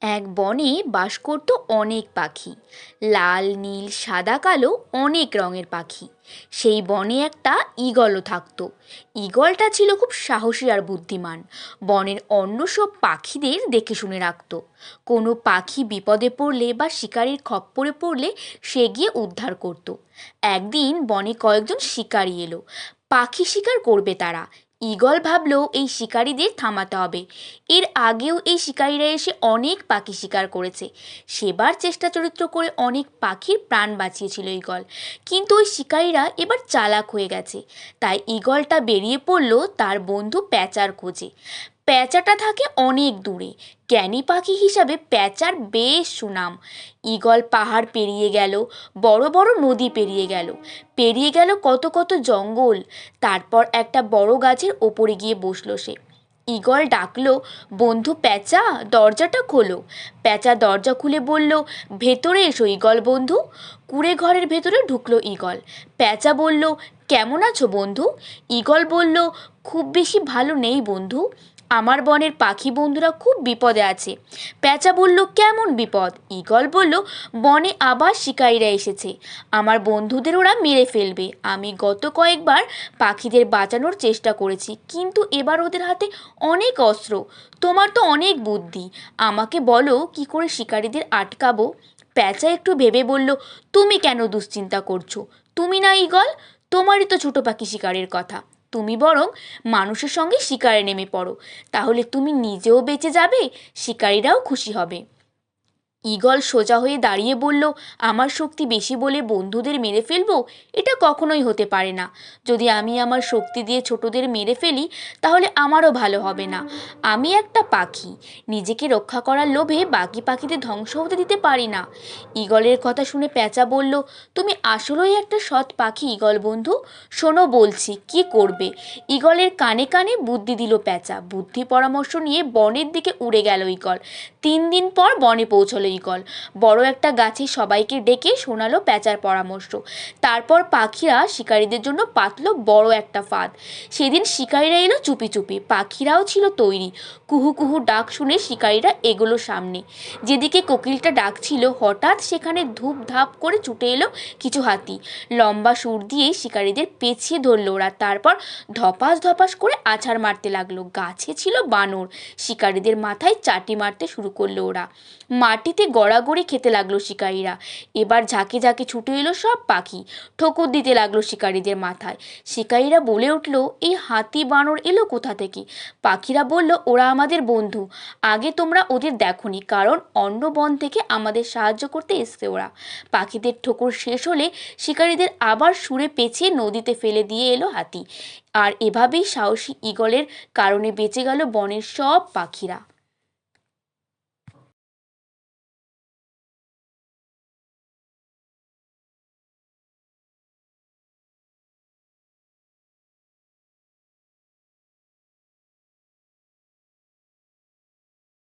এক বনে বাস করত অনেক পাখি। লাল, নীল, সাদা, কালো অনেক রঙের পাখি। সেই বনে একটা ঈগলও থাকতো। ঈগলটা ছিল খুব সাহসী আর বুদ্ধিমান। বনের অন্য সব পাখিদের দেখে শুনে রাখতো। কোনো পাখি বিপদে পড়লে বা শিকারির খপ্পরে পড়লে সে গিয়ে উদ্ধার করত। একদিন বনে কয়েকজন শিকারি এলো। পাখি শিকার করবে তারা। ঈগল ভাবলো এই শিকারীদের থামাতে হবে। এর আগেও এই শিকারীরা এসে অনেক পাখি শিকার করেছে। সেবার চেষ্টা চরিত্র করে অনেক পাখির প্রাণ বাঁচিয়েছিল ঈগল। কিন্তু ওই শিকারীরা এবার চালাক হয়ে গেছে। তাই ঈগলটা বেরিয়ে পড়লো তার বন্ধু প্যাঁচার খোঁজে। প্যাঁচাটা থাকে অনেক দূরে। জ্ঞানী পাখি হিসাবে প্যাঁচার বেশ সুনাম। ঈগল পাহাড় পেরিয়ে গেল, বড় বড় নদী পেরিয়ে গেল, পেরিয়ে গেল কত কত জঙ্গল। তারপর একটা বড় গাছের ওপরে গিয়ে বসলো সে। ঈগল ডাকলো, বন্ধু প্যাঁচা, দরজাটা খোলো। প্যাঁচা দরজা খুলে বলল, ভেতরে এসো ঈগল বন্ধু। কুঁড়ে ঘরের ভেতরে ঢুকলো ঈগল। প্যাঁচা বলল, কেমন আছো বন্ধু? ঈগল বলল, খুব বেশি ভালো নেই বন্ধু। আমার বনের পাখি বন্ধুরা খুব বিপদে আছে। প্যাঁচা বলল, কেমন বিপদ? ঈগল বলল, বনে আবার শিকারীরা এসেছে। আমার বন্ধুদের ওরা মেরে ফেলবে। আমি গত কয়েকবার পাখিদের বাঁচানোর চেষ্টা করেছি, কিন্তু এবার ওদের হাতে অনেক অস্ত্র। তোমার তো অনেক বুদ্ধি, আমাকে বলো কি করে শিকারীদের আটকাবো। প্যাঁচা একটু ভেবে বলল, তুমি কেন দুশ্চিন্তা করছো? তুমি না ঈগল? তোমারই তো ছোট পাখি শিকারের কথা। তুমি বরং মানুষের সঙ্গে শিকারে নেমে পড়ো, তাহলে তুমি নিজেও বেঁচে যাবে, শিকারীরাও খুশি হবে। ঈগল সোজা হয়ে দাঁড়িয়ে বলল, আমার শক্তি বেশি বলে বন্ধুদের মেরে ফেলবো? এটা কখনোই হতে পারে না। যদি আমি আমার শক্তি দিয়ে ছোটদের মেরে ফেলি তাহলে আমারও ভালো হবে না। আমি একটা পাখি, নিজেকে রক্ষা করার লোভে বাকি পাখিদের ধ্বংস হতে দিতে পারি না। ঈগলের কথা শুনে প্যাঁচা বলল, তুমি আসলেই একটা সৎ পাখি ঈগল বন্ধু। শোনো বলছি, কি করবে। ঈগলের কানে কানে বুদ্ধি দিল প্যাঁচা। বুদ্ধি পরামর্শ নিয়ে বনের দিকে উড়ে গেল ঈগল। 3 দিন পর বনে পৌঁছলো ঈগল। বড় একটা গাছে সবাইকে ডেকে শোনালো প্যাঁচার পরামর্শ। তারপর পাখিরা শিকারীদের জন্য পাতলো বড় একটা ফাঁদ। সেদিন শিকারীরা এলো চুপি চুপি। পাখিরাও ছিল তৈরি। কুহু কুহু ডাক শুনে শিকারীরা এগোলো সামনে। যেদিকে কোকিলটা ডাকছিল, হঠাৎ সেখানে ধূপ ধাপ করে ছুটে এলো কিছু হাতি। লম্বা সুর দিয়ে শিকারীদের পেঁচিয়ে ধরলো ওরা। তারপর ধপাস ধপাস করে আছাড় মারতে লাগলো। গাছে ছিল বানর। শিকারীদের মাথায় চাটি মারতে শুরু করলো ওরা। মাটিতে গড়াগড়ি খেতে লাগলো শিকারীরা। এবার ঝাঁকে ঝাঁকে ছুটে এলো সব পাখি। ঠোকর দিতে লাগলো শিকারীদের মাথায়। শিকারীরা বলে উঠলো, এই হাতি বানর এলো কোথা থেকে? পাখিরা বলল, ওরা আমাদের বন্ধু। আগে তোমরা ওদের দেখোনি, কারণ অন্য বন থেকে আমাদের সাহায্য করতে এসছে ওরা। পাখিদের ঠোকর শেষ হলে শিকারীদের আবার সুরে পেঁচিয়ে নদীতে ফেলে দিয়ে এলো হাতি। আর এভাবেই সাহসী ঈগলের কারণে বেঁচে গেল বনের সব পাখিরা।